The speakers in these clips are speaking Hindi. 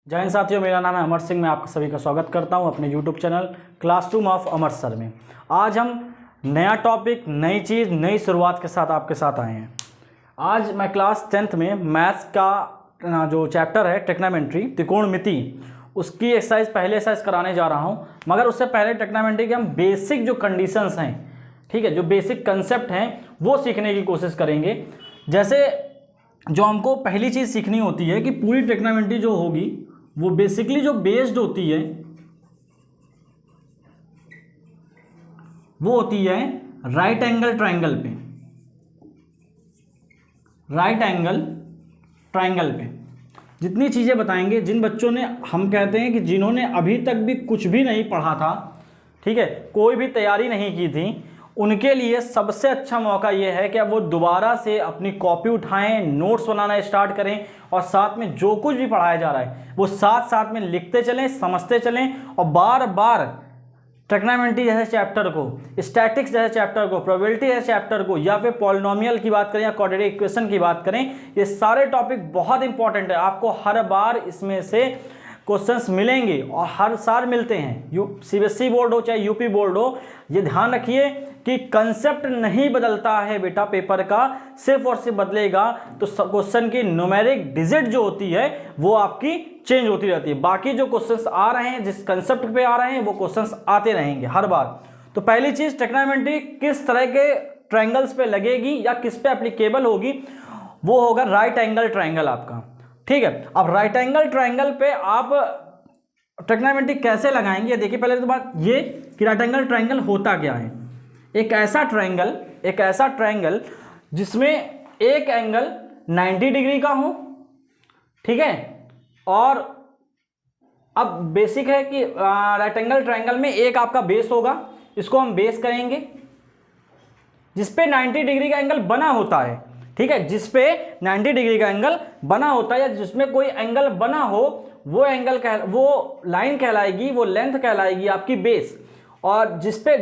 जय हिंद साथियों, मेरा नाम है अमर सिंह। मैं आपका सभी का स्वागत करता हूं अपने YouTube channel classroom of Amar sir में। आज हम नया टॉपिक, नई चीज़, नई शुरुआत के साथ आपके साथ आए हैं। आज मैं क्लास 10th में मैथ्स का जो चैप्टर है ट्रिग्नोमेट्री, त्रिकोणमिति, उसकी एक्सरसाइज पहले एक्सरसाइज कराने जा रहा हूं। मगर उससे पहले ट्रिग्नोमेट्री के हम बेसिक जो कंडीशंस हैं, ठीक है, जो बेसिक कंसेप्ट हैं वो सीखने की कोशिश करेंगे। जैसे जो हमको पहली चीज़ सीखनी होती है कि पूरी ट्रिग्नोमेट्री जो होगी वो बेसिकली जो बेस्ड होती है वो होती है राइट एंगल ट्रायंगल पे। राइट एंगल ट्रायंगल पे जितनी चीज़ें बताएंगे, जिन बच्चों ने, हम कहते हैं कि जिन्होंने अभी तक भी कुछ भी नहीं पढ़ा था, ठीक है, कोई भी तैयारी नहीं की थी, उनके लिए सबसे अच्छा मौका ये है कि अब वो दोबारा से अपनी कॉपी उठाएं, नोट्स बनाना स्टार्ट करें और साथ में जो कुछ भी पढ़ाया जा रहा है वो साथ साथ में लिखते चलें, समझते चलें और बार बार ट्रिग्नोमेट्री जैसे चैप्टर को, स्टैटिक्स जैसे चैप्टर को, प्रोबेबिलिटी जैसे चैप्टर को, या फिर पॉलिनोमियल की बात करें या क्वाड्रेटिक इक्वेशन की बात करें, ये सारे टॉपिक बहुत इंपॉर्टेंट है। आपको हर बार इसमें से क्वेश्चंस मिलेंगे और हर साल मिलते हैं। सीबीएसई बोर्ड हो चाहे यूपी बोर्ड हो, ये ध्यान रखिए कि कंसेप्ट नहीं बदलता है बेटा पेपर का, सिर्फ और सिर्फ बदलेगा तो क्वेश्चन की न्यूमेरिक डिजिट जो होती है वो आपकी चेंज होती रहती है। बाकी जो क्वेश्चंस आ रहे हैं, जिस कंसेप्ट पे आ रहे हैं, वो क्वेश्चंस आते रहेंगे हर बार। तो पहली चीज, ट्रिग्नोमेट्री किस तरह के ट्रायंगल्स पे लगेगी या किस पे एप्लीकेबल होगी, वो होगा राइट एंगल ट्रायंगल आपका, ठीक है। अब राइट एंगल ट्रायंगल पे आप ट्रिग्नोमेट्री कैसे लगाएंगे, देखिए पहले तो बात ये कि राइट एंगल ट्रायंगल होता क्या है। एक ऐसा ट्रायंगल जिसमें एक एंगल 90 डिग्री का हो, ठीक है। और अब बेसिक है कि राइट एंगल ट्रायंगल में एक आपका बेस होगा, इसको हम बेस करेंगे, जिसपे 90 डिग्री का एंगल बना होता है, ठीक है। जिसपे 90 डिग्री का एंगल बना होता है या जिसमें कोई एंगल बना हो, वो एंगल वो लाइन कहलाएगी, वो लेंथ कहलाएगी आपकी बेस। और जिसपे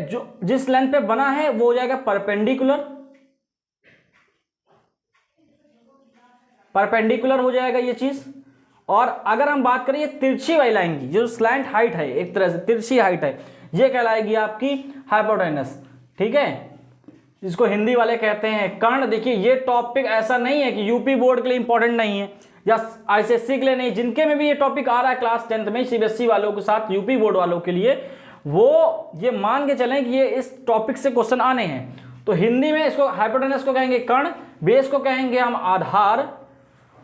जिस लेंथ पे बना है वो हो जाएगा परपेंडिकुलर हो जाएगा ये चीज। और अगर हम बात करें ये तिरछी वाली लाइन की, जो स्लैंट हाइट है, एक तरह से तिरछी हाइट है, ये कहलाएगी आपकी हाइपोटेनस, ठीक है, जिसको हिंदी वाले कहते हैं कर्ण। देखिए ये टॉपिक ऐसा नहीं है कि यूपी बोर्ड के लिए इंपॉर्टेंट नहीं है या आईसीएसई के लिए नहीं, जिनके में भी ये टॉपिक आ रहा है क्लास 10th में, सीबीएसई वालों के साथ यूपी बोर्ड वालों के लिए, वो ये मान के चलें कि ये इस टॉपिक से क्वेश्चन आने हैं। तो हिंदी में इसको हाइपोटेनस को कहेंगे कर्ण, बेस को कहेंगे हम आधार,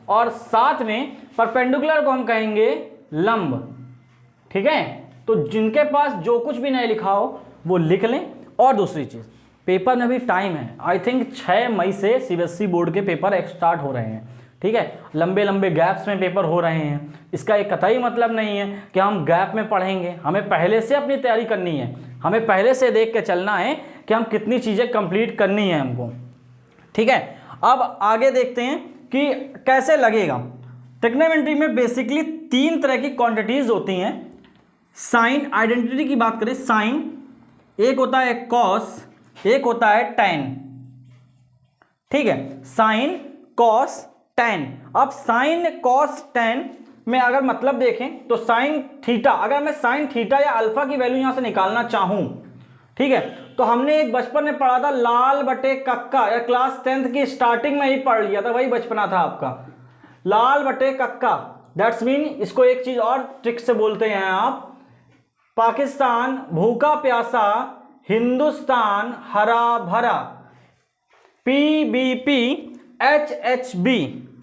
और साथ में परपेंडिकुलर को हम कहेंगे लंब, ठीक है। तो जिनके पास जो कुछ भी नहीं लिखा हो वो लिख लें। और दूसरी चीज, पेपर में भी टाइम है, आई थिंक 6 मई से सीबीएसई बोर्ड के पेपर स्टार्ट हो रहे हैं, ठीक है। लंबे लंबे गैप्स में पेपर हो रहे हैं, इसका एक कतई मतलब नहीं है कि हम गैप में पढ़ेंगे। हमें पहले से अपनी तैयारी करनी है, हमें पहले से देख के चलना है कि हम कितनी चीज़ें कंप्लीट करनी है हमको, ठीक है। अब आगे देखते हैं कि कैसे लगेगा। ट्रिग्नोमेट्री में बेसिकली 3 तरह की क्वांटिटीज होती हैं। साइन, आइडेंटिटी की बात करें, साइन एक होता है, कॉस एक होता है, टैन, ठीक है। Sine, cos, tan. अब साइन, कॉस, टैन में अगर मतलब देखें तो साइन थीटा, अगर मैं साइन थीटा या अल्फा की वैल्यू यहां से निकालना चाहूं, ठीक है, तो हमने एक बचपन में पढ़ा था लाल बटे कक्का, या क्लास 10th की स्टार्टिंग में ही पढ़ लिया था, वही बचपना था आपका, लाल बटे कक्का। दैट्स मीन, इसको एक चीज और ट्रिक से बोलते हैं आप, पाकिस्तान भूखा प्यासा, हिंदुस्तान हरा भरा, PBP HHB।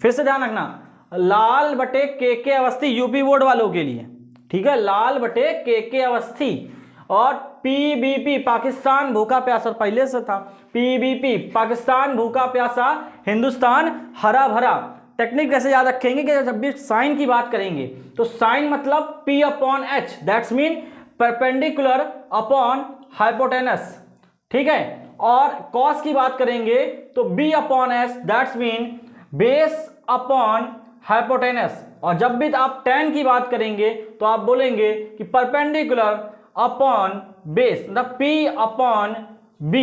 फिर से ध्यान रखना, लाल बटे के अवस्थी, यूपी बोर्ड वालों के लिए, ठीक है, लाल बटे के अवस्थी, और PBP पाकिस्तान भूखा प्यासा, पहले से था PBP पाकिस्तान भूखा प्यासा, हिंदुस्तान हरा भरा। टेक्निक कैसे याद रखेंगे कि जब भी साइन की बात करेंगे तो साइन मतलब P/H, that's mean perpendicular upon hypotenuse, ठीक है। और कॉस की बात करेंगे तो B/S, that's mean base upon hypotenuse. और जब भी आप टैन की बात करेंगे तो आप बोलेंगे कि परपेंडिकुलर अपॉन बेस, मतलब P/B।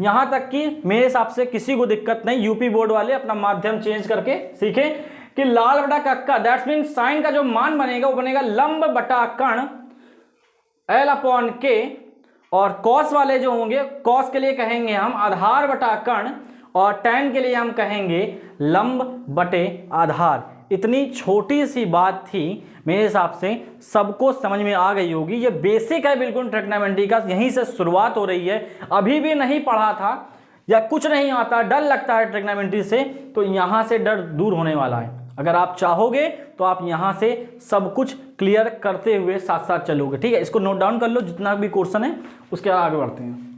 यहां तक कि मेरे हिसाब से किसी को दिक्कत नहीं, यूपी बोर्ड वाले अपना माध्यम चेंज करके सीखें कि लाल बटा कक्का, दैट्स मीन साइन का जो मान बनेगा वो बनेगा लंब बटा कर्ण L/K, और कॉस वाले जो होंगे, कॉस के लिए कहेंगे हम आधार बटा कर्ण, और टैन के लिए हम कहेंगे लंब बटे आधार। इतनी छोटी सी बात थी, मेरे हिसाब से सबको समझ में आ गई होगी। ये बेसिक है बिल्कुल ट्रिग्नोमेट्री का, यहीं से शुरुआत हो रही है। अभी भी नहीं पढ़ा था या कुछ नहीं आता, डर लगता है ट्रिग्नोमेट्री से, तो यहाँ से डर दूर होने वाला है। अगर आप चाहोगे तो आप यहाँ से सब कुछ क्लियर करते हुए साथ साथ चलोगे। ठीक है, इसको नोट डाउन कर लो जितना भी क्वेश्चन है, उसके बाद आगे बढ़ते हैं।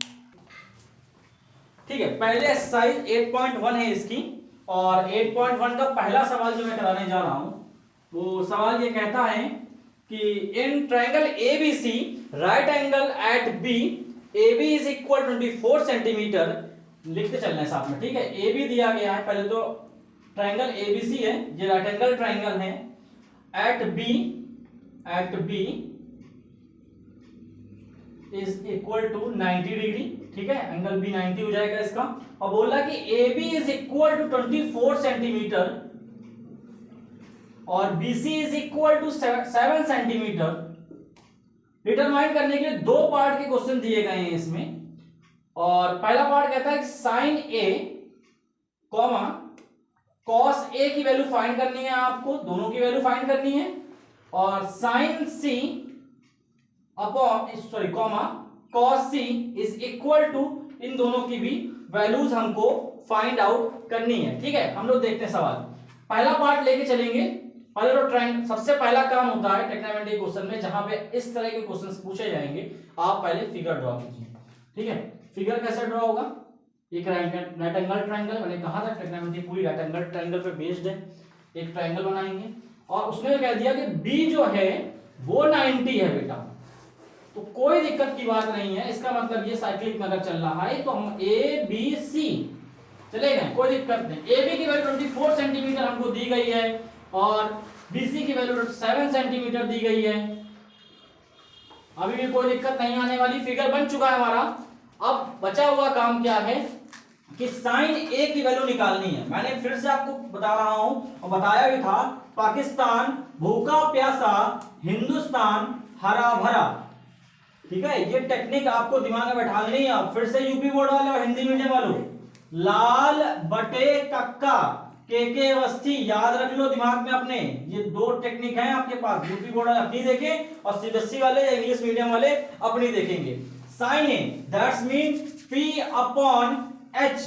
ठीक है, पहले एक्सरसाइज 8.1 है इसकी, और 8.1 का पहला सवाल जो मैं कराने जा रहा हूं वो सवाल ये कहता है कि in triangle ABC right angle at B, AB is equal 24 centimetre, लिखते चलना है साथ में। ठीक है, AB दिया गया है, पहले तो ट्रायंगल ABC है, ये राइट एंगल ट्रायंगल है, at B is equal to 90 degree. ठीक है, एंगल B 90 हो जाएगा इसका, और बोला कि AB is equal to 24 centimetre और BC is equal to 7 centimetre. Determine करने के लिए दो पार्ट के क्वेश्चन दिए गए हैं इसमें, और पहला पार्ट कहता है कि sine A comma cos A की वैल्यू फाइंड करनी है, आपको दोनों की वैल्यू फाइंड करनी है, और sine C upon sorry comma cos C is equal to, इन दोनों की भी वैल्यूज हमको फाइंड आउट करनी है। ठीक है, हम लोग देखते हैं सवाल, पहला पार्ट लेके चलेंगे। पहले तो ट्रायंगल, सबसे पहला काम होता है ट्रिग्नोमेट्री क्वेश्चन में, जहां पे इस तरह के क्वेश्चंस पूछे जाएंगे, आप पहले फिगर ड्रॉ कीजिए। ठीक है, फिगर कैसे ड्रॉ होगा, एक राइट एंगल ट्रायंगल, मैंने कहा था ट्रिग्नोमेट्री पूरी राइट एंगल ट्रायंगल पे बेस्ड है। एक ट्रायंगल बनाएंगे, और उसने कह दिया कि B जो है वो 90 है बेटा, तो कोई दिक्कत की बात नहीं है। इसका मतलब ये साइक्लिक में अगर चल रहा है तो हम ABC चलेगा, कोई दिक्कत नहीं। AB की वैल्यू 24 सेंटीमीटर हमको दी गई है, और BC की वैल्यू 7 सेंटीमीटर दी गई है। अभी भी कोई दिक्कत नहीं आने वाली, फिगर बन चुका है हमारा। अब बचा हुआ काम क्या है कि साइन A की वैल्यू निकालनी है। मैंने फिर से आपको बता रहा हूं, और बताया भी था, पाकिस्तान भूखा प्यासा, हिंदुस्तान हरा भरा। ठीक है, ये टेक्निक आपको दिमाग में बैठा लेनी है। फिर से यूपी बोर्ड वाले और हिंदी मीडियम वालों, लाल बटे कक्का, के अवस्थी याद रख लो दिमाग में अपने। ये दो टेक्निक हैं आपके पास, यूपी बोर्ड वाले अपनी देखें और सीबीएसई वाले या इंग्लिश मीडियम वाले अपनी देखेंगे। Sine A that's mean P upon H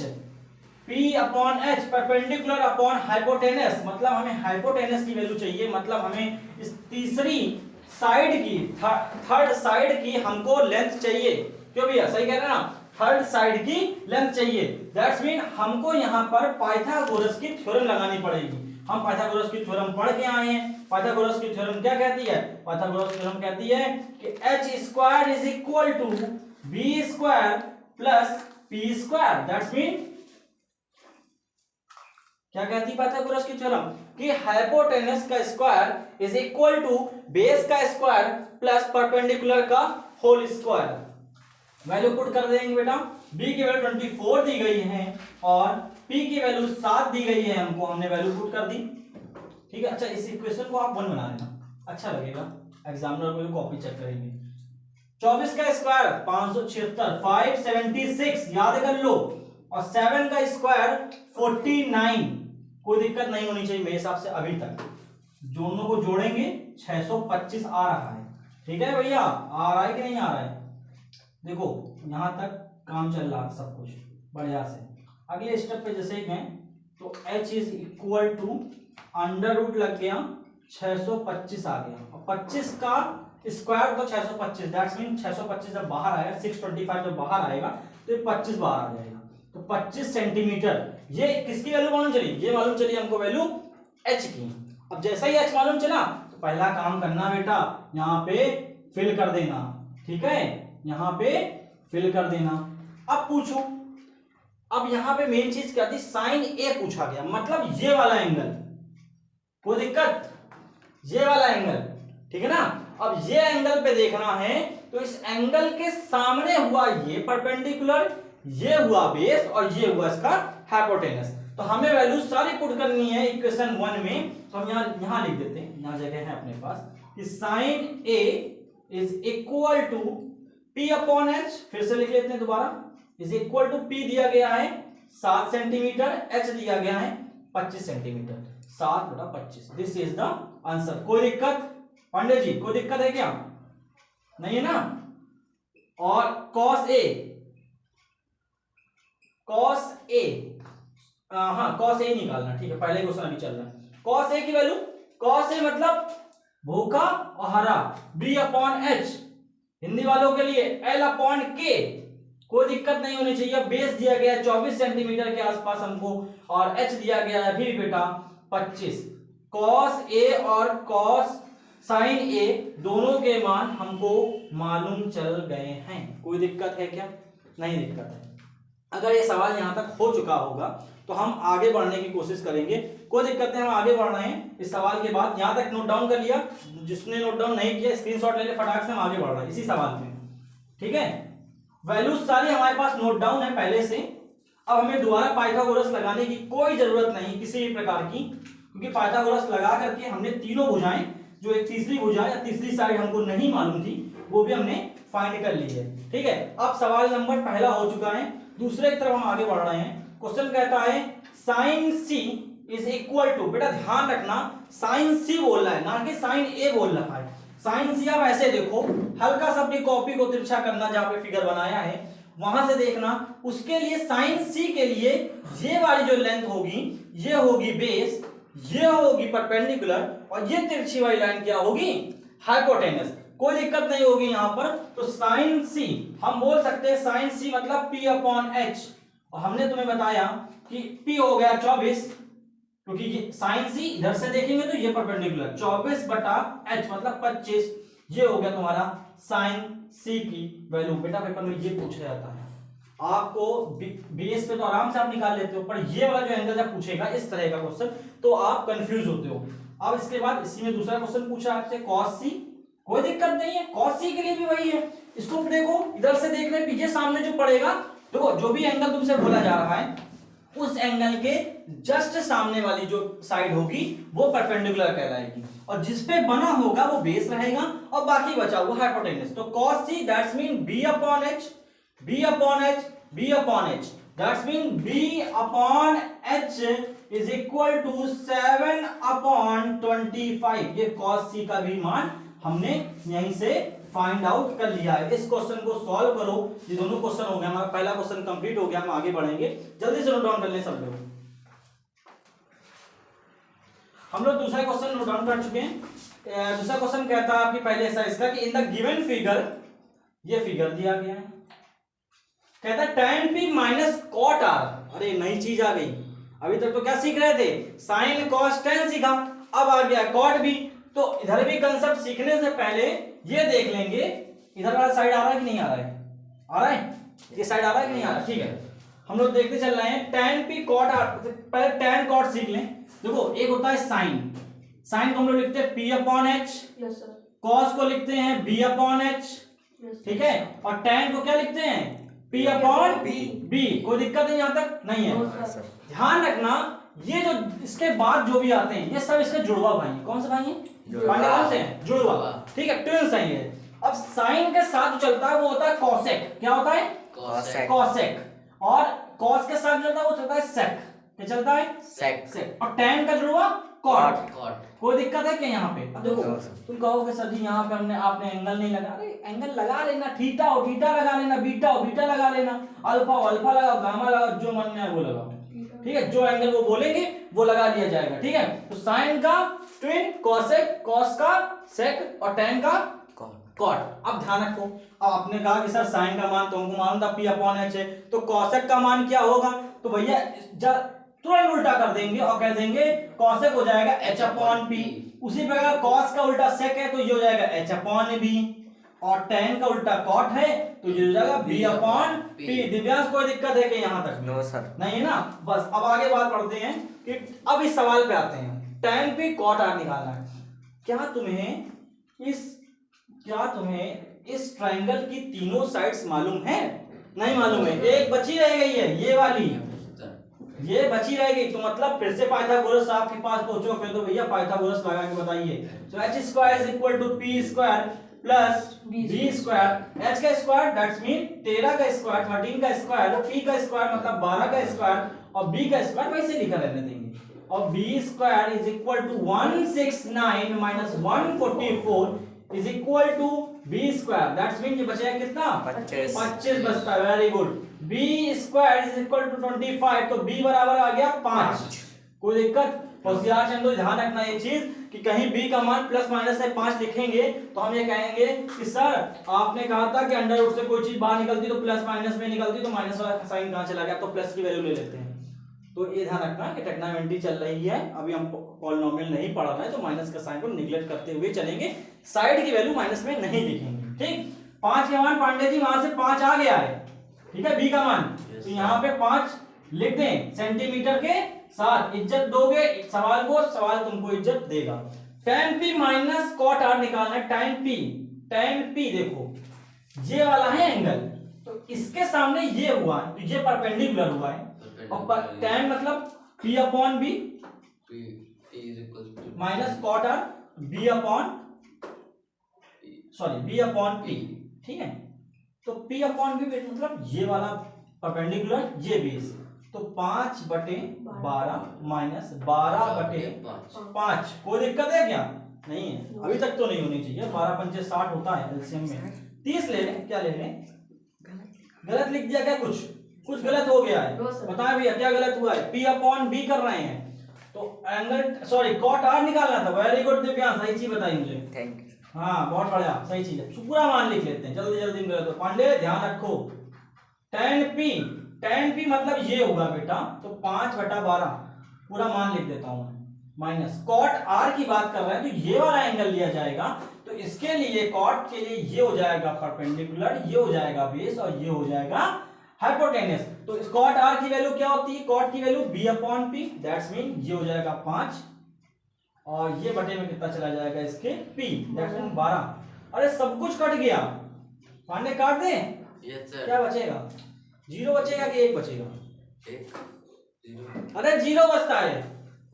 perpendicular upon hypotenuse, मतलब हमें हाइपोटेनस की वैल्यू चाहिए, मतलब हमें इस तीसरी साइड की, थर्ड साइड की हमको लेंथ चाहिए। क्यों भैया, सही कह रहे हैं ना, थर्ड साइड की लेंथ चाहिए। दैट्स मीन हमको यहाँ पर पाइथागोरस की थ्योरम लगानी पड़ेगी। हम पाइथागोरस की थ्योरम पढ़ के आए हैं। पाइथागोरस की थ्योरम क्या कहती है, पाइथागोरस थ्योरम कहती है कि h square is equal to b square plus p square. That's mean क्या कहती है पाइथागोरस की थ्योरम, कि हाइपोटेनस का square is equal to base का स्क्वायर प्लस परपेंडिकुलर का होल स्क्वायर। वैल्यू पुट कर देंगे बेटा, b की वैल्यू 24 दी गई है और p की वैल्यू 7 दी गई है हमको, हमने वैल्यू पुट कर दी। ठीक है, अच्छा इस इक्वेशन को आप 1 बना लेना, अच्छा लगेगा, एग्जामिनर को कॉपी चेक करेंगे। 24 का स्क्वायर 576, 576 याद कर लो, और 7 का स्क्वायर 49। कोई दिक्कत नहीं होनी चाहिए मेरे हिसाब से। अभी तक दोनों को जोड़ेंगे 625 आ रहा है। ठीक है भैया, आ रहा है कि नहीं आ रहा है, देखो यहां तक काम चल रहा है सब कुछ बढ़िया से। अगले स्टेप पे जैसे ही गए तो h is equal to under root लग गया 625 आ गया, और 25 का स्क्वायर तो 625, दैट्स मीन 625 जब बाहर आएगा, 625 जब बाहर आएगा तो ये 25 बाहर आ जाएगा, तो 25 सेंटीमीटर। ये किसकी वैल्यू मालूम चली, ये मालूम चली हमको वैल्यू h की। अब जैसा ही h मालूम चला तो पहला काम करना बेटा, यहाँ पे फिल कर देना। ठीक है, यहाँ पे फिल कर देना। अब पूछो, अब यहाँ पे मेन चीज क्या थी, साइन ए पूछा गया, मतलब ये वाला एंगल, कोई दिक्कत, ये वाला एंगल। ठीक है ना। अब ये एंगल पे देखना है तो इस एंगल के सामने हुआ ये परपेंडिकुलर, ये हुआ बेस और ये हुआ इसका हाइपोटेनस। तो हमें वैल्यू सारी पुट करनी है इक्वेशन 1 में, तो हम यहाँ लिख देते हैं, यहाँ जगह है अपने पास कि sine A is equal to P upon H, फिर से लिख लेते हैं दोबारा, इज इक्वल टू पी दिया गया है 7 सेंटीमीटर, एच दिया गया है 25 centimetre, 7/25। This is the answer. कोई दिक्कत पांडे जी, कोई दिक्कत है क्या? नहीं है ना? और कॉस ए, हाँ कॉस ए निकालना, ठीक है, पहले क्वेश्चन अभी चल रहा है। कॉस ए की वैल्यू, कॉस ए मतलब भूखा और हरा, बी अपॉन एच, हिंदी वालों के लिए एल अपॉन के, कोई दिक्कत नहीं होनी चाहिए। बेस दिया गया है 24 सेंटीमीटर के आसपास हमको, और एच दिया गया है भी बेटा 25। कॉस ए और कॉस साइन ए दोनों के मान हमको मालूम चल गए हैं। कोई दिक्कत है क्या? नहीं दिक्कत है। अगर ये सवाल यहां तक हो चुका होगा तो हम आगे बढ़ने की कोशिश करेंगे। कोई दिक्कत नहीं, हम आगे बढ़ रहे हैं इस सवाल के बाद। यहां तक नोट डाउन कर लिया, जिसने नोट डाउन नहीं किया स्क्रीनशॉट ले ले फटाक से, हम आगे बढ़ रहे हैं इसी सवाल में, ठीक है। वैल्यूज सारी हमारे पास नोट डाउन है पहले से। अब हमें दोबारा पाइथागोरस लगाने की कोई जरूरत नहीं किसी भी प्रकार की, क्योंकि पाइथागोरस लगा करके हमने तीनों भुजाएं, जो एक तीसरी भुजा या तीसरी साइड हमको नहीं मालूम थी, वो भी हमने फाइंड कर ली है, ठीक है। अब सवाल नंबर पहला हो चुका है, दूसरे की तरफ हम आगे बढ़ रहे हैं। क्वेश्चन कहता है sine C is equal to, बेटा ध्यान रखना साइन सी बोल रहा है ना कि साइन ए बोल रहा है। साइन सी आप ऐसे देखो, हल्का सा अपनी कॉपी को तिरछा करना, जहां पे फिगर बनाया है वहां से देखना। उसके लिए साइन सी के लिए ये वाली जो लेंथ होगी ये होगी बेस, ये होगी परपेंडिकुलर, और ये तिरछी वाली लाइन क्या होगी? हाइपोटेनस। कोई दिक्कत नहीं होगी यहां पर। तो साइन सी हम बोल सकते हैं, साइन सी मतलब पी अपॉन एच, और हमने तुम्हें बताया कि पी हो गया 24, क्योंकि ये साइन सी इधर से देखेंगे तो ये परपेंडिकुलर 24/h मतलब 25, ये हो गया तुम्हारा साइन सी की वैल्यू। बेटा पेपर में ये पूछा जाता है आपको, बेस पे तो आराम से आप निकाल लेते हो, पर ये वाला जो एंगल जब पूछेगा इस तरह का क्वेश्चन तो आप कंफ्यूज होते हो। अब इसके बाद इसी में दूसरा क्वेश्चन पूछा आपसे कॉस सी, कोई दिक्कत नहीं है, कॉस सी के लिए भी वही है। इसको देखो, इधर से देखने पीछे सामने जो पड़ेगा, देखो जो भी एंगल तुमसे बोला जा रहा है उस एंगल के जस्ट सामने वाली जो साइड होगी वो परपेंडिकुलर कहलाएगी, और जिस पे बना होगा वो बेस रहेगा और बाकी बचा हुआ हाइपोटेनस। तो cos c that's mean b upon h, b upon h, b upon h, that's mean b upon h is equal to 7/25। ये cos c का भी मान हमने यहीं से फाइंड आउट कर लिया है। इस क्वेश्चन को सॉल्व करो, ये दोनों क्वेश्चन हो गया, हमारा पहला क्वेश्चन कंप्लीट हो गया। हम आगे बढ़ेंगे, जल्दी से नोट डाउन कर लें सब लोग। हम लोग दूसरा क्वेश्चन नोट डाउन कर चुके हैं। दूसरा क्वेश्चन कहता है आपकी पहले ऐसा इसका कि इन द गिवन फिगर, ये फिगर दिया गया है, कहता है tan p minus cot r। अरे नई चीज आ गई, अभी तक तो क्या सीख रहे थे? साइन cos tan सीखा, अब आ गया cot भी। तो इधर भी कंसेप्ट सीखने से पहले ये देख लेंगे इधर वाला साइड आ रहा है कि नहीं आ रहा है? आ रहा है, ये साइड आ रहा है कि नहीं आ रहा? ठीक है, हम लोग देखते चल रहे हैं। tan p cot r, पहले tan cot सीख लें। देखो एक होता है साइन, साइन को हम लोग लिखते हैं p अपॉन h, cos को लिखते हैं b अपॉन h, ठीक है, और tan को क्या लिखते हैं? p upon b। कोई दिक्कत है यहां तक? नहीं है। ध्यान रखना ये जो इसके बाद जो भी आते हैं ये सब इसके जुड़वा भाई हैं। कौन से भाई हैं? कौन से हैं? जुड़वा, ठीक है, ट्विन्स हैं ये। अब साइन के साथ जो चलता है वो होता है कॉसेक। क्या होता है? कॉसेक। और कॉस के साथ जो चलता है वो चलता है सेक। क्या चलता है? सेक। और tan का जुड़वा कॉट। कोई दिक्कत है क्या यहाँ पे? अब देखो तुम कहोगे सर जी यहाँ पे हमने आपने एंगल नहीं लगा। अरे एंगल लगा लेना, थीटा हो थीटा लगा लेना, बीटा हो बीटा लगा लेना, अल्फा हो अल्फा लगाओ, गामा लगाओ, जो मन में है वो लगाओ, ठीक है। जो एंगल वो बोलेंगे वो लगा दिया जाएगा, ठीक है। तो साइन का ट्विन कॉसेक, कॉस का सेक और tan का कॉट। अब ध्यान रखो, अब आपने कहा कि सर साइन का मान तो हमको मालूम था p अपॉन h है, तो कॉसेक का मान क्या होगा? तो भैया तुरंत उल्टा कर देंगे और कह देंगे कॉसेक हो जाएगा h अपॉन p। उसी प्रकार कॉस का उल्टा सेक है तो ये हो जाएगा h अपॉन b, और tan का उल्टा कॉट है तो ये हो जाएगा b अपॉन p। दिव्यांश कोई दिक्कत है कि यहाँ तक? नो सर, नहीं है ना। बस अब आगे बात पढ़ते हैं कि अब इस सवाल पे आते हैं, tan p cot r निकालना है। क्या तुम्हें इस ट्रायंगल की तीनों साइड्स मालूम है? नहीं मालूम है, एक बची रह गई है ये वाली, ये बची रहेगी, तो मतलब फिर से पाइथागोरस आपके पास पहुंचोगे तो भैया पाइथागोरस लगा के बताइए। तो h square is equal to p square plus b square, h का स्क्वायर दैट्स मीन 13 का स्क्वायर, 13 का स्क्वायर, p का स्क्वायर मतलब 12 का स्क्वायर और b का स्क्वायर वैसे लिखा रहने देंगे। और b square is equal to 169 minus 144 is equal to b square that's mean ये बचेगा कितना 25 बचता है। Very good. b square is equal to 25 तो b बराबर आ गया 5। कोई दिक्कत? होशियार चंदो ध्यान रखना ये चीज कि कहीं b का मान प्लस माइनस से 5 लिखेंगे तो हम ये कहेंगे कि सर आपने कहा था कि अंडर रूट से कोई चीज बाहर निकलती तो प्लस माइनस में निकलती, तो माइनस वाला साइन कहां चला गया, तो प्लस की वैल्यू ले लेते हैं। तो ये ध्यान रखना कि ट्रिग्नोमेट्री चल रही है, अभी हम पॉलिनोमियल नहीं पढ़ा रहे हैं, तो माइनस का साइन को निगलेक्ट करते हुए चलेंगे, साइड की वैल्यू माइनस में नहीं लिखेंगे। ठीक, 5 का मान पांडे जी वहां से 5 आ गया है, ठीक है, b का मान, तो यहाँ पे 5 लिख दें सेंटीमीटर के साथ। इज्जत दोगे सवाल को, सवाल तुमको इज्जत देगा। tan p minus cot r निकालना है। tan p देखो ये वाला है एंगल, तो इसके सामने ये हुआ है, तो ये परपेंडिकुलर हुआ है, और tan मतलब p upon b minus cot r b upon p, ठीक है। तो p अपॉन b मतलब ये वाला परपेंडिकुलर, ये बेस, तो 5/12 माइनस 12/5। कोई दिक्कत है क्या? नहीं है, अभी तक तो नहीं होनी चाहिए। 12 पंचे 60 होता है एलसीएम में। 30 ले लें, क्या ले लें? गलत लिख दिया क्या? कुछ गलत हो गया है, बताएं भैया क्या गलत हुआ है? p अपॉन b कर रहे हैं, तो एंगल सॉरी cot r निकालना था। वेरी गुड दिव्यांश, सही चीज बताई मुझे, थैंक यू। हाँ बहुत बढ़िया, सही चीज है। पूरा मान लिख लेते हैं जल्दी जल्दी में। गलत पांडे ध्यान रखो, tan p मतलब ये होगा बेटा, तो 5/12 पूरा मान लिख देता हूं, माइनस cot r की बात कर रहे हैं, तो ये वाला एंगल लिया जाएगा, तो इसके लिए cot के लिए ये हो जाएगा परपेंडिकुलर, ये हो जाएगा बेस, और ये हो जाएगा हाइपोटेनस। तो इस cot r की वैल्यू क्या होती है? cot की value b upon p, that's mean ये हो जाएगा 5, और ये बटे में कितना चला जाएगा इसके p, दैट्स मीन 12। अरे सब कुछ कट गया, पांडे काट दें, क्या बचेगा? 0 बचेगा कि 1 बचेगा? 1। अरे 0 बचता है,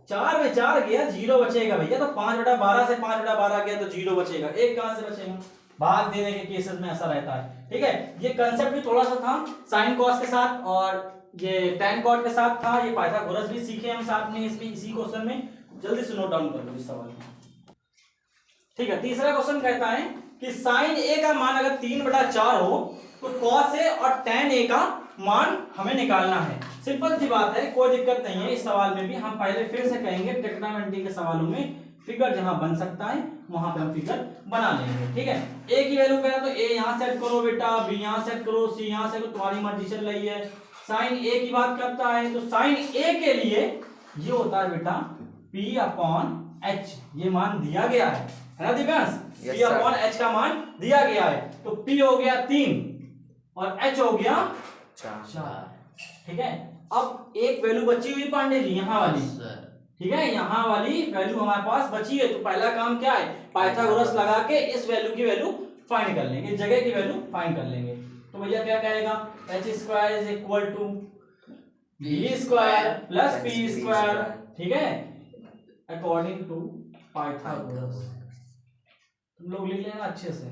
4 में 4 गया, 0 बचेगा भैया। तो 5/12 से 5/12 गया तो 0 बचेगा, 1 कहां से बचेगा? भाग देने के केसेस में ऐसा रहता है, ठीक है। ये कंसेप्ट भी थोड़ा सा था साइन कॉस के साथ, और ये tan cot के साथ था। ये पाइथागोरस भी सीखे हम साथ में इसमें, इसी क्वेश्चन में। जल्दी से नोट डाउन कर लो इस सवाल को, ठीक है। तीसरा क्वेश्चन कहता है कि साइन a का मान अगर 3/4 हो तो cos a और tan a का मान हमें निकालना है। सिंपल सी बात है, कोई दिक्कत नहीं है। इस सवाल में भी हम पहले फिर से कहेंगे, ट्रिग्नोमेट्री के सवालों में फिगर जहां बन सकता है वहां पे हम फिगर बना लेंगे, ठीक है। a की वैल्यू करें तो a यहां सेट करो बेटा, b यहां सेट करो, c यहां सेट करो, तुम्हारी मर्जी चल रही है। साइन a की बात करता है, तो साइन a के लिए ये होता है बेटा p अपॉन h, ये मान दिया गया है ना दिव्यांश? p अपॉन h का मान दिया गया है, तो p हो गया 3 और h हो गया 4, ठीक है। अब एक वैल्यू बची हुई पांडे जी, यहाँ वाली, ठीक है, यहाँ वाली वैल्यू हमारे पास बची है। तो पहला काम क्या है? पाइथागोरस लगा के इस वैल्यू की वैल्यू फाइंड कर लेंगे, जगह की वैल्यू फाइंड कर लेंगे। तो भैया क्या कहेगा? h square is equal to b square plus p square, ठीक है, अकॉर्डिंग टू पाइथागोरस। तुम लोग लिख लेना अच्छे से,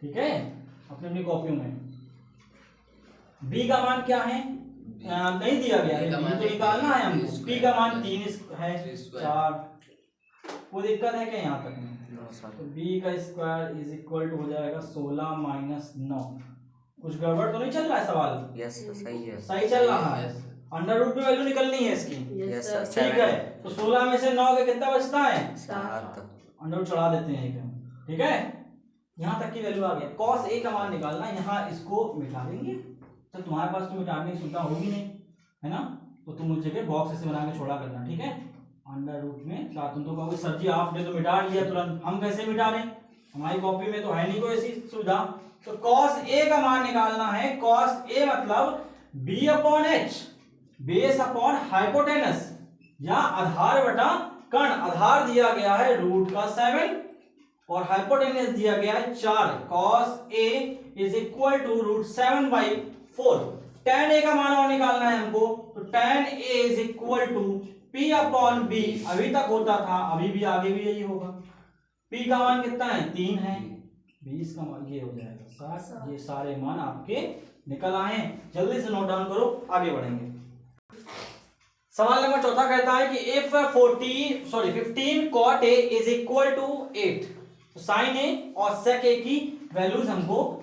ठीक है, अपनी अपनी कॉपियों में। b का मान क्या है? नहीं दिया गया है, तो निकालना है हमको। p का मान 3 है, 4। कोई दिक्कत है क्या यहाँ तक में? तो b का स्क्वायर इज इक्वल टू हो जाएगा 16 माइनस 9। कुछ गड़बड़ तो नहीं चल रहा है सवाल? यस सही है, सही चल रहा है। अंडर रूट में वैल्यू निकलनी है इसकी, ठीक है। तो 16 में से 9 का कितना बचता है? 7। अंडर रूट चढ़ा देते हैं एक, ठीक है। यहाँ तक की वैल्यू आ गया। cos a का मान निकालना, यहाँ इसको मिटा देंगे, तो तुम्हारे पास तो मिटाने की सुविधा होगी नहीं, है ना, तो तुम उस जगह बॉक्स ऐसे बना के छोड़ा करना, ठीक है। अंडर रूट में साथ तुम तो कहोगे सर जी आपने तो मिटा लिया तुरंत, हम कैसे मिटा रहे? हमारी कॉपी में तो है नहीं कोई ऐसी सुविधा। तो cos a का मान निकालना है। cos a मतलब b upon h, base upon hypotenuse, या आधार बटा कर्ण। आधार दिया गया है रूट का 7 और हाइपोटेनस दिया गया है 4। cos a is equal to root 7/4। tan a का मान और निकालना है हमको, तो tan A is equal to P upon B, अभी तक होता था, अभी भी आगे भी यही होगा। P का मान कितना है 3 है, 20 का मान ये हो जाएगा 60। ये सारे मान आपके निकल आए। जल्दी से नोट डाउन करो, आगे बढ़ेंगे। सवाल नंबर चौथा कहता है कि if 15 cot A is equal to 8, तो साइन A और sec A की वैल्यूज हमको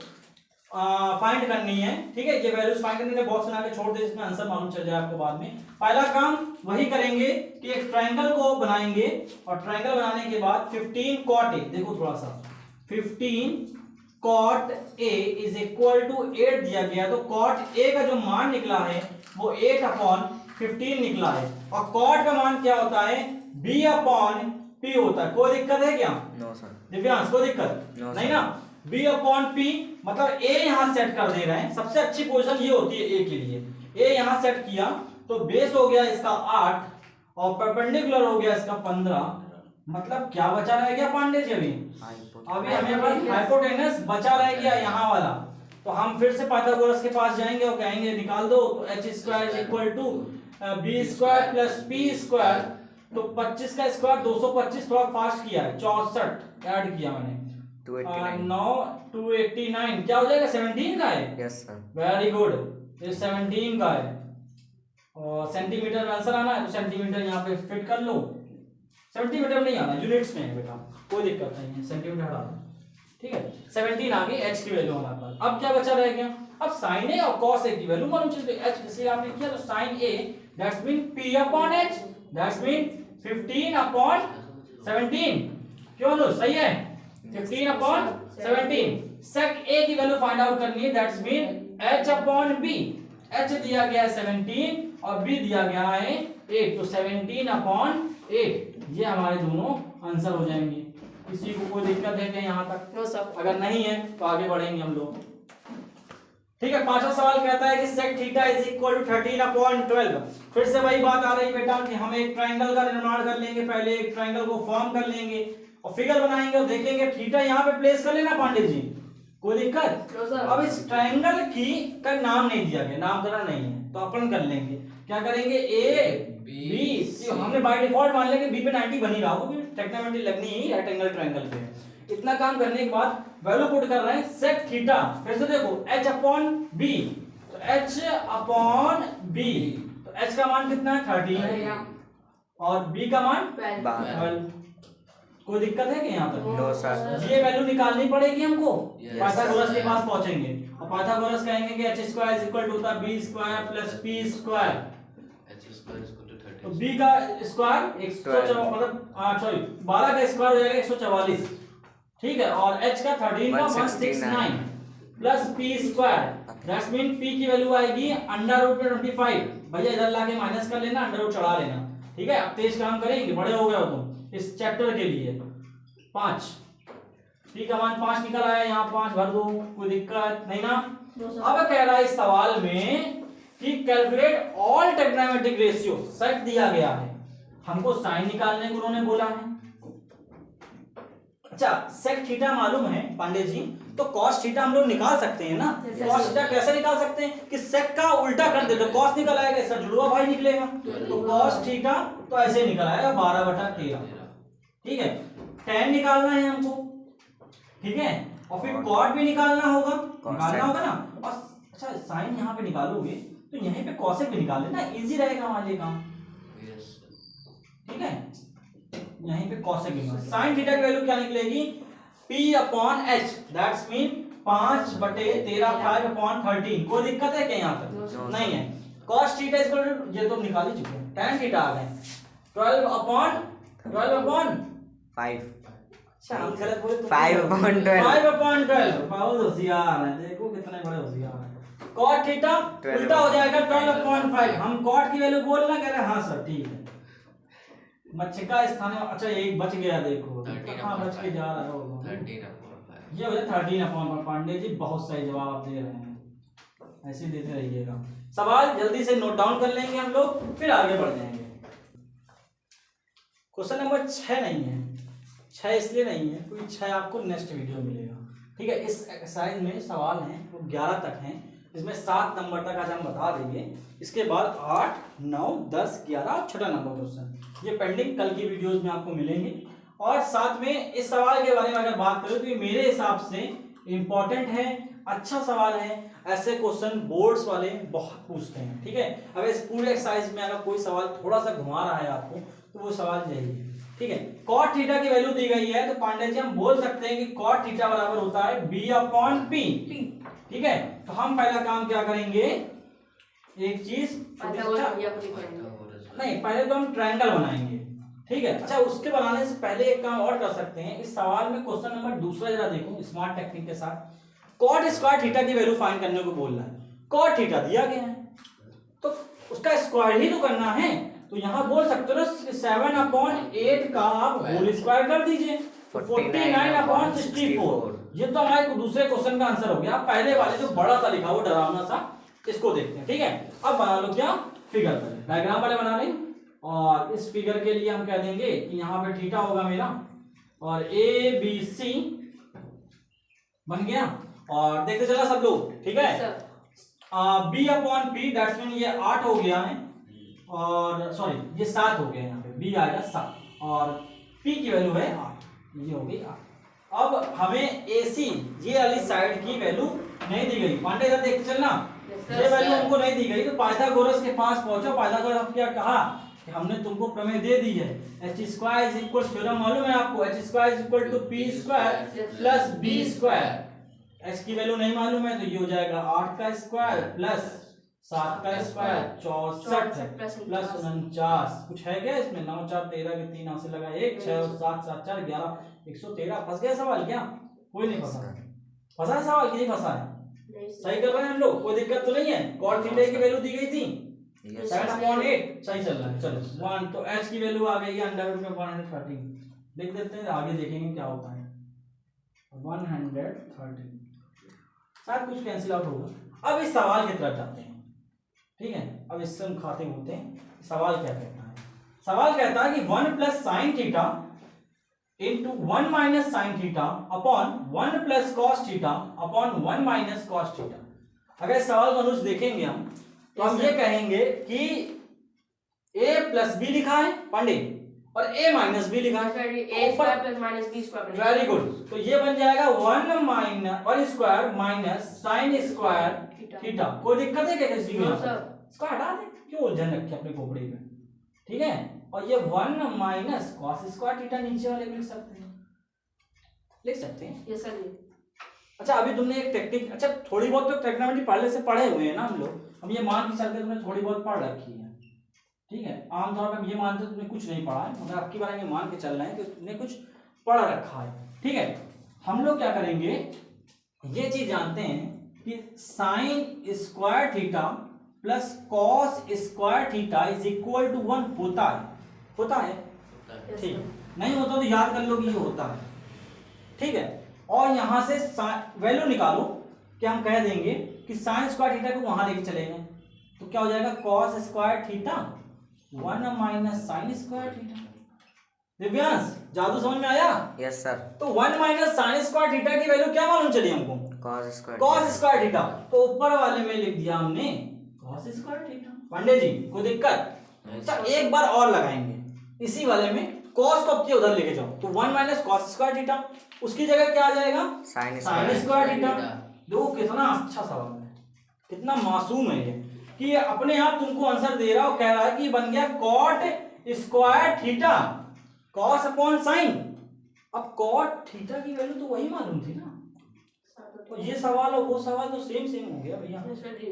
फाइंड करनी है। ठीक है, ये वैल्यूज फाइंड करने के बॉक्स बना के छोड़ दे, इसमें आंसर मालूम चल जाए आपको बाद में। पहला काम वही करेंगे कि एक ट्रायंगल को बनाएंगे, और ट्रायंगल बनाने के बाद 15 cot A, देखो थोड़ा सा, 15 cot A is equal to 8 दिया गया, तो cot A का जो मान निकला है वो 8 अपॉन 15 निकला है। और cot का मान क्या होता है, B अपॉन P होता है। कोई दिक्कत है क्या? No sir. दिव्यांश कोई दिक्कत नहीं ना? B अपॉन P मतलब A यहाँ सेट कर दे रहे हैं। सबसे अच्छी पोजीशन ये होती है A के लिए। A यहाँ सेट किया तो बेस हो गया इसका 8 और परपेंडिकुलर हो गया इसका 15। मतलब क्या बचा रह गया पांडे जी? अभी हमें पास हाइपोटेनस बचा रह गया यहाँ वाला। तो हम फिर से पाइथागोरस के पास जाएंगे और कहेंगे निकाल दो, तो h square is equal to b square plus p square, तो 25 का स्क्वायर 225, थोड़ा फास्ट किया है, 64 ऐड किया मैंने, 289 क्या हो जाएगा, 17 का है। यस सर, वेरी गुड, ये 17 का है। और सेंटीमीटर में आंसर आना है तो सेंटीमीटर यहाँ पे फिट कर लो। सेंटीमीटर नहीं आना, यूनिट्स में है बेटा, कोई दिक्कत नहीं है, सेंटीमीटर हटा दो। ठीक है, 17 आ गई, h की वैल्यू हमारे पास। अब क्या बचा रह गया, अब sin a और cos a की वैल्यू मालूम चल गई। h इसलिए आपने किया तो sin a that's mean p upon h that's mean 15 upon 17। क्यों लो सही है, 15 अपॉन 17। sec a की वैल्यू फाइंड आउट करनी है, that's mean h upon b। h दिया गया है 17 और b दिया गया है 8, तो 17 अपॉन 8 ये हमारे दोनों आंसर हो जाएंगे। किसी को कोई दिक्कत है क्या यहाँ तक? No sir. अगर नहीं है तो आगे बढ़ेंगे हम लोग। ठीक है, पांचवा सवाल कहता है कि sec theta is equal to 13 upon 12। फिर से वही बात आ रही बेटा कि हम एक ट्रायंगल का निर्माण कर लेंगे, पहले एक ट्रायंगल को फॉर्म कर लेंगे और फिगर बनाएंगे और देखेंगे थीटा यहाँ पे प्लेस कर लेना पांडे जी, कोई दिक्कत? No sir. अब इस ट्रायंगल की का नाम नहीं दिया गया, नाम देना नहीं है, तो अपन कर लेंगे, क्या करेंगे, ए बी सी। हमने बाय डिफॉल्ट मान लिया कि बी पे 90 बनी रहा होगा, टेक्नोमेट्री लगनी ही राइट एंगल ट्रायंगल पे। इतना काम करने के बाद वैल्यू पुट कर रहे हैं sec थीटा। फिर से देखो h अपॉन b, तो h अपॉन b, तो h का मान कितना है 13 और b का मान 12। कोई दिक्कत है कि यहाँ पर? No sir. ये वैल्यू निकालनी पड़ेगी हमको। पाइथागोरस के पास पहुंचेंगे और पाइथागोरस कहेंगे कि h square is equal to होता है b square plus p square, तो b का स्क्वायर 114 मतलब सॉरी 12 का स्क्वायर हो जाएगा 144। ठीक है, और h का 13 का 169 plus p square that's mean p की वैल्यू आएगी अंडर रूट में 25। भैया इधर लाके माइनस कर लेना, अंडर रूट चढ़ा लेना। ठीक है, अब तेज काम करेंगे, बड़े हो गए हो तुम इस चैप्टर के लिए। 5 p का मान 5 निकल आया, यहाँ 5 भर दो, कोई दिक्कत नहीं ना? अब कह रहा है इस सवाल में कि calculate all trigonometric ratio, set दिया गया है, हमको साइन निकालने को उन्होंने बोला है। अच्छा, सेक थीटा मालूम है पांडे जी, तो कॉस थीटा हम लोग निकाल सकते हैं ना? कॉस थीटा कैसे निकाल सकते हैं कि सेक का उल्टा कर दे तो कॉस निकल आएगा, इसका जुड़वा भाई निकलेगा, तो कॉस थीटा तो ऐसे निकल आएगा 12/13। ठीक है, tan निकालना है हमको, ठीक है, और फिर कॉट भी निकालना होगा ना। और अच्छा साइन यहाँ पे निकालोगे तो यहीं पे कॉसेक भी निकाल लेना, इजी रहेगा हमारे लिए काम। ठीक है, यहीं पे कॉसेक भी निकाल। साइन थीटा की वैल्यू क्या निकलेगी, p upon h that's mean 5/13 5/13। कोई दिक्कत है क्या यहाँ तक? नहीं है। cos theta is equal to, ये तो निकाल ही चुके हैं, tan थीटा आ गए 12 अपॉन 5। अच्छा हम गलत बोले तो 5/12। बहुत होशियार है, देखो कितने बड़े होशियार हैं। cot थीटा उल्टा हो जाएगा 12/5। हम cot की वैल्यू बोलना कह रहे हैं, हाँ सर ठीक है। मच्छका स्थान में, अच्छा एक बच गया, देखो कहाँ बच के जा रहा हो, ये हो जाए 13/5। पांडे जी बहुत सही जवाब आप दे रहे हैं, ऐसे देते रहिएगा। सवाल जल्दी से नोट डाउन कर लेंगे हम लोग, फिर आगे बढ़ जाएंगे। क्वेश्चन नंबर 6 नहीं है, 6 इसलिए नहीं है क्योंकि 6 आपको नेक्स्ट वीडियो मिलेगा। ठीक है, इस एक्सरसाइज में सवाल हैं वो 11 तक हैं, इसमें 7 नंबर तक आज हम बता देंगे। इसके बाद 8, 9, 10, 11 छठा नंबर क्वेश्चन, ये पेंडिंग कल की वीडियोस में आपको मिलेंगे। और साथ में इस सवाल के बारे में अगर बात करें तो ये मेरे हिसाब से इम्पोर्टेंट है, अच्छा सवाल है। ऐसे क्वेश्चन बोर्ड्स वाले बहुत पूछते हैं, ठीक है। अगर इस पूरे एक्सरसाइज में अगर कोई सवाल थोड़ा सा घुमा रहा है आपको तो वो सवाल यही है, ठीक है। कॉट थीटा की वैल्यू दी गई है तो पांडे जी हम बोल सकते हैं कि कॉट थीटा बराबर होता है b/p, ठीक है। तो हम पहला काम क्या करेंगे, एक चीज नहीं, पहले तो हम ट्रायंगल बनाएंगे, ठीक है। अच्छा, उसके बनाने से पहले एक काम और कर सकते हैं। इस सवाल में क्वेश्चन नंबर दूसरा जरा देखो स्मार्ट टेक्निक के साथ। कॉट स्क्वायर थीटा की वैल्यू फाइंड करने को बोल रहा है। कॉट थीटा दिया गया है तो उसका स्क्वायर ही तो करना है। तो यहाँ बोल सकते हो ना 7/8 का आप होल स्क्वायर कर दीजिए, 49/64। ये तो हमारे दूसरे क्वेश्चन का आंसर हो गया। पहले वाले जो बड़ा सा लिखा वो डरावना सा, इसको देखते हैं, ठीक है। अब बना लो क्या, फिगर डायग्राम वाले बना लें। और इस फिगर के लिए हम कह देंगे कि यहाँ पे थीटा होगा मेरा और ABC बन गया। और देखते चला सब लोग, ठीक है। b/p दैट्स मीन ये 8 हो गया है और सॉरी ये 7 हो गया, यहाँ पे b आएगा 7 और p की वैल्यू है 8, ये हो गई 8। अब हमें AC ये वाली साइड की वैल्यू नहीं दी गई, पांडे इधर देखते चलना, ये वैल्यू हमको नहीं दी गई। तो पाइथागोरस के पास पहुंचो। पाइथागोरस क्या कहा कि हमने तुमको प्रमेय दे दी है, h² थ्योरम मालूम है आपको, h² = p² + b²। h की वैल्यू नहीं मालूम है तो ये हो जाएगा 8 का स्क्वायर प्लस 7 का स्क्वायर 64 प्लस 49। कुछ है क्या इसमें, 9 4 13 के 3 से लगा 1, 6 और 7 7 4 11 113। फंस गया सवाल क्या, कोई नहीं फंसा, फंसा है सवाल कि नहीं फंसा है, सही कर रहे हैं हम लोग, कोई दिक्कत तो नहीं है। कॉट थीटा की वैल्यू दी गई थी 7/8, सही चल रहा है। चलो 1 तो h की वैल्यू आ गई है अंडर रूट में 130, लिख देते हैं, आगे देखेंगे क्या होता है। 130 शायद कुछ कैंसिल आउट होगा। अब इस सवाल की तरफ जाते हैं, ठीक है। अब इससे हम खाते होते हैं सवाल क्या कहता है। सवाल कहता है कि 1 + sin theta into 1 - sin theta upon 1 + cos theta upon 1 - cos theta. अगर इस सवाल को अनुज देखेंगे हम तो हम ये कहेंगे कि a + b लिखा है पांडे और a - b लिखा है, a² + b²। Very good. तो ये बन जाएगा 1 - 1² माइनस sin² थीटा। कोई दिक्कत है क्या किसी में, इसको हटा दे, क्यों उलझन रखे अपने खोपड़ी में, ठीक है। और ये 1 - cos² थीटा नीचे वाले लिख सकते हैं, लिख सकते हैं। Yes sir. अच्छा, अभी तुमने एक टेक्निक, अच्छा थोड़ी बहुत तो ट्रिग्नोमेट्री पहले से पढ़े हुए हैं ना हम लोग, हम ये मान के चलते तुमने थोड़ी बहुत पढ़ रखी है, ठीक है। आमतौर पर हम ये मानते तुमने कुछ नहीं पढ़ा है, मगर आपकी बारे में मान के चल रहे हैं कि तुमने कुछ पढ़ रखा है, ठीक है। हम लोग क्या करेंगे, ये चीज जानते हैं कि sin² theta plus cos² theta is equal to 1 होता है, ठीक। नहीं होता तो याद कर लो कि ये होता है, ठीक है। और यहां से वैल्यू निकालो कि हम कह देंगे कि sin² थीटा को वहां लेके चलेंगे तो क्या हो जाएगा cos² theta 1 - sin² theta. Divyansh जादू समझ में आया? Yes sir. तो 1 - sin² थीटा की वैल्यू क्या मालूम चली हमको, cos² थीटा। तो ऊपर वाले में लिख दिया हमने cos² थीटा। पांडे जी कोई दिक्कत? अच्छा, एक बार और लगाएंगे इसी वाले में, cos को अब उधर लेके जाओ तो 1 - cos² थीटा, उसकी जगह क्या आ जाएगा sin² थीटा। देखो कितना अच्छा सवाल है, कितना मासूम है ये, कि ये अपने आप तुमको आंसर दे रहा हो, कह रहा है कि बन गया cot² theta cos upon sin। अब cot थीटा की वैल्यू तो वही मालूम थी ना, तो ये सवाल और वो सवाल तो सेम हो गया भैया।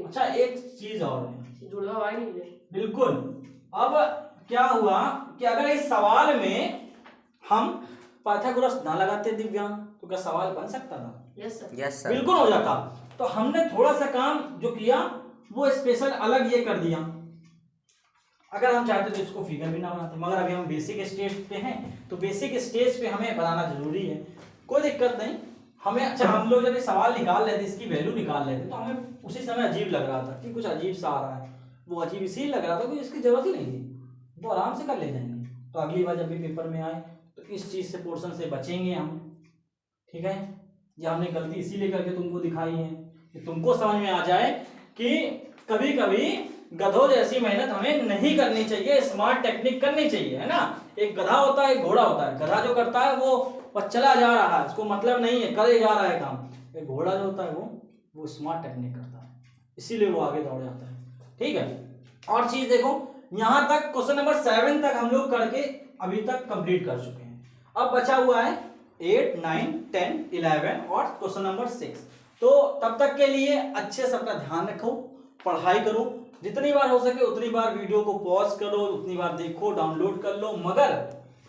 अच्छा, एक चीज और है, जुड़वा नहीं बिल्कुल। अब क्या हुआ कि अगर इस सवाल में हम पाइथागोरस ना लगाते दिव्यांग तो क्या सवाल बन सकता था? Yes sir. Yes sir. बिल्कुल हो जाता। तो हमने थोड़ा सा काम जो किया वो स्पेशल अलग ये कर दिया। अगर हम चाहते तो इसको फिगर भी ना बनाते, मगर अभी हम बेसिक स्टेज पे हैं तो बेसिक स्टेज पे हमें बनाना जरूरी है, कोई दिक्कत नहीं हमें। अच्छा, हम लोग जब ये सवाल निकाल लेते, इसकी वैल्यू निकाल लेते तो हमें उसी समय अजीब लग रहा था कि कुछ अजीब सा आ रहा है, वो अजीब इसलिए लग रहा था कि इसकी जरूरत ही नहीं थी, वो आराम से कर ले जाएंगे। तो अगली बार जब भी पेपर में आए तो इस चीज से पोर्शन से बचेंगे हम, ठीक है। ये हमने गलती इसीलिए करके तुमको दिखाई है कि तुमको समझ में आ जाए कि कभी कभी गधों जैसी मेहनत हमें नहीं करनी चाहिए, स्मार्ट टेक्निक करनी चाहिए, है ना। एक गधा होता है, एक घोड़ा होता है। गधा जो करता है वो चला जा रहा है, उसको मतलब नहीं है, करे जा रहा है काम। एक घोड़ा जो होता है वो स्मार्ट टेक्निक करता है, इसीलिए वो आगे दौड़ जाता है। ठीक है, और चीज देखो, यहाँ तक क्वेश्चन नंबर 7 तक हम लोग करके अभी तक कंप्लीट कर चुके हैं। अब बचा हुआ है 8, 9, 10, 11 और क्वेश्चन नंबर 6। तो तब तक के लिए अच्छे से अपना ध्यान रखो, पढ़ाई करो, जितनी बार हो सके उतनी बार वीडियो को पॉज करो, उतनी बार देखो, डाउनलोड कर लो, मगर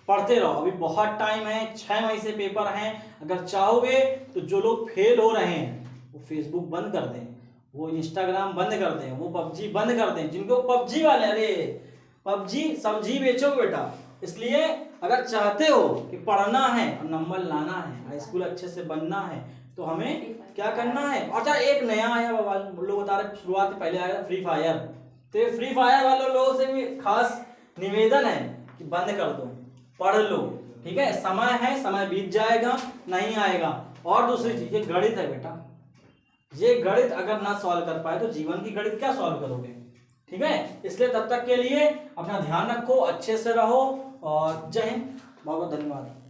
पढ़ते रहो। अभी बहुत टाइम है, 6 मई से पेपर हैं। अगर चाहोगे तो जो लोग फेल हो रहे हैं वो फेसबुक बंद कर दें, वो इंस्टाग्राम बंद कर दें, वो पबजी बंद कर दें। जिनको पबजी वाले, अरे पबजी सब्जी बेचो बेटा। इसलिए अगर चाहते हो कि पढ़ना है और नंबर लाना है, हाई स्कूल अच्छे से बनना है, तो हमें क्या करना है। अच्छा, एक नया आया बाबा, लोग बता रहे शुरुआत पहले आया फ्री फायर। तो ये फ्री फायर वाले लोगों से भी खास निवेदन है कि बंद कर दो, पढ़ लो। ठीक है, समय है, समय बीत जाएगा, नहीं आएगा। और दूसरी चीज, ये गणित है बेटा, ये गणित अगर ना सॉल्व कर पाए तो जीवन की गणित क्या सॉल्व करोगे। ठीक है, इसलिए तब तक के लिए अपना ध्यान रखो, अच्छे से रहो और जय हिंद, बहुत बहुत धन्यवाद।